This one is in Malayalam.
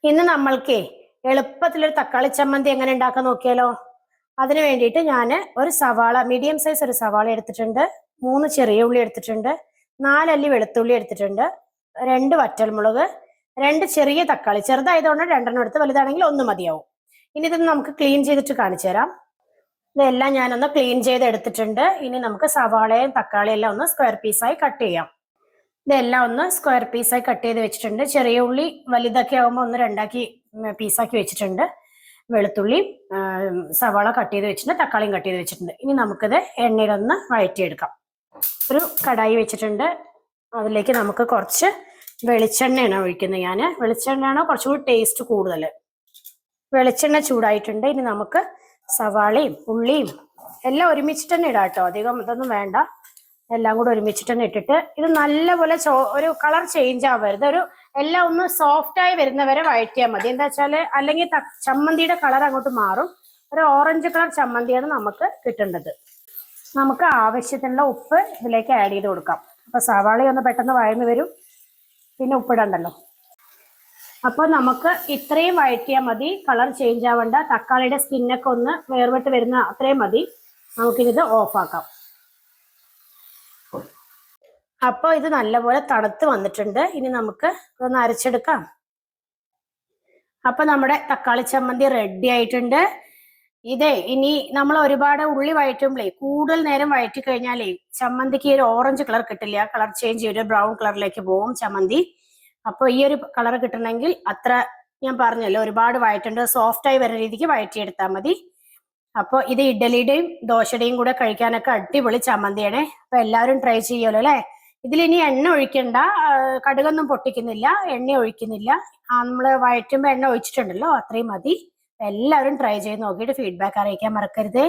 ഇന്ന് നമ്മൾക്ക് എളുപ്പത്തിലൊരു തക്കാളി ചമ്മന്തി എങ്ങനെ ഉണ്ടാക്കാൻ നോക്കിയാലോ. അതിന് വേണ്ടിയിട്ട് ഞാൻ ഒരു സവാള, മീഡിയം സൈസ് ഒരു സവാള എടുത്തിട്ടുണ്ട്, 3 ചെറിയ ഉള്ളി എടുത്തിട്ടുണ്ട്, 4 അല്ലി വെളുത്തുള്ളി എടുത്തിട്ടുണ്ട്, 2 വറ്റൽമുളക്, 2 ചെറിയ തക്കാളി, ചെറുതായതുകൊണ്ട് 2 എടുത്ത്, വലുതാണെങ്കിൽ 1 മതിയാവും. ഇനി ഇതൊന്ന് നമുക്ക് ക്ലീൻ ചെയ്തിട്ട് കാണിച്ചു തരാം. ഇതെല്ലാം ഞാനൊന്ന് ക്ലീൻ ചെയ്ത് എടുത്തിട്ടുണ്ട്. ഇനി നമുക്ക് സവാളയും തക്കാളിയും എല്ലാം ഒന്ന് സ്ക്വയർ പീസായി കട്ട് ചെയ്യാം. ഇതെല്ലാം ഒന്ന് സ്ക്വയർ പീസായി കട്ട് ചെയ്ത് വെച്ചിട്ടുണ്ട്. ചെറിയ ഉള്ളി വലുതൊക്കെ ആകുമ്പോൾ ഒന്ന് 2 പീസാക്കി വെച്ചിട്ടുണ്ട്. വെളുത്തുള്ളി, സവാള കട്ട് ചെയ്ത് വെച്ചിട്ടുണ്ട്, തക്കാളിയും കട്ട് ചെയ്ത് വെച്ചിട്ടുണ്ട്. ഇനി നമുക്കിത് എണ്ണയിലൊന്ന് വഴറ്റിയെടുക്കാം. ഒരു കടായി വെച്ചിട്ടുണ്ട്. അതിലേക്ക് നമുക്ക് കുറച്ച് വെളിച്ചെണ്ണയാണ് ഒഴിക്കുന്നത്. ഞാൻ വെളിച്ചെണ്ണയാണ് കുറച്ചുകൂടി ടേസ്റ്റ് കൂടുതൽ. വെളിച്ചെണ്ണ ചൂടായിട്ടുണ്ട്. ഇനി നമുക്ക് സവാളയും ഉള്ളിയും എല്ലാം ഒരുമിച്ചിട്ട് തന്നെ ഇടാം കേട്ടോ, അധികം ഇതൊന്നും വേണ്ട. എല്ലാം കൂടെ ഒരുമിച്ചിട്ട് തന്നെ ഇട്ടിട്ട് ഇത് നല്ലപോലെ ഒരു കളർ ചേഞ്ച് ആവരുത്, എല്ലാം ഒന്ന് സോഫ്റ്റായി വരുന്നവരെ വഴറ്റിയാൽ മതി. എന്താ വെച്ചാൽ അല്ലെങ്കിൽ ചമ്മന്തിയുടെ കളർ അങ്ങോട്ട് മാറും. ഒരു ഓറഞ്ച് കളർ ചമ്മന്തിയാണ് നമുക്ക് കിട്ടേണ്ടത്. നമുക്ക് ആവശ്യത്തിനുള്ള ഉപ്പ് ഇതിലേക്ക് ആഡ് ചെയ്ത് കൊടുക്കാം. അപ്പൊ സവാള ഒന്ന് പെട്ടെന്ന് വഴന്ന് വരും, പിന്നെ ഉപ്പിടണ്ടല്ലോ. അപ്പോൾ നമുക്ക് ഇത്രയും വഴറ്റിയാൽ മതി, കളർ ചേഞ്ച് ആവണ്ട. തക്കാളിയുടെ സ്കിന്നൊക്കെ ഒന്ന് വേർപെട്ട് വരുന്ന അത്രയും മതി. നമുക്കിത് ഓഫാക്കാം. അപ്പോൾ ഇത് നല്ലപോലെ തണുത്ത് വന്നിട്ടുണ്ട്. ഇനി നമുക്ക് ഇതൊന്ന് അരച്ചെടുക്കാം. അപ്പൊ നമ്മുടെ തക്കാളി ചമ്മന്തി റെഡി ആയിട്ടുണ്ട്. ഇനി നമ്മൾ ഒരുപാട് ഉള്ളി വഴറ്റുമ്പോഴേ, കൂടുതൽ നേരം വഴറ്റി കഴിഞ്ഞാലേ ചമ്മന്തിക്ക് ഒരു ഓറഞ്ച് കളർ കിട്ടില്ല, കളർ ചേഞ്ച് ചെയ്ത് ബ്രൗൺ കളറിലേക്ക് പോകും ചമ്മന്തി. അപ്പോൾ ഈ ഒരു കളർ കിട്ടണമെങ്കിൽ അത്ര ഞാൻ പറഞ്ഞല്ലോ, ഒരുപാട് വഴറ്റേണ്ടത്, സോഫ്റ്റായി വരുന്ന രീതിക്ക് വഴറ്റിയെടുത്താൽ മതി. അപ്പോൾ ഇത് ഇഡ്ഡലിയുടെയും ദോശയുടെയും കൂടെ കഴിക്കാനൊക്കെ അടിപൊളി ചമ്മന്തിയാണ്. അപ്പൊ എല്ലാവരും ട്രൈ ചെയ്യുമല്ലോ അല്ലേ. ഇതിലിനി എണ്ണ ഒഴിക്കണ്ട, കടുകൊന്നും പൊട്ടിക്കുന്നില്ല, എണ്ണ ഒഴിക്കുന്നില്ല. നമ്മൾ വഴറ്റുമ്പോൾ എണ്ണ ഒഴിച്ചിട്ടുണ്ടല്ലോ, അത്രയും മതി. എല്ലാവരും ട്രൈ ചെയ്ത് നോക്കിയിട്ട് ഫീഡ്ബാക്ക് അറിയിക്കാൻ മറക്കരുതേ.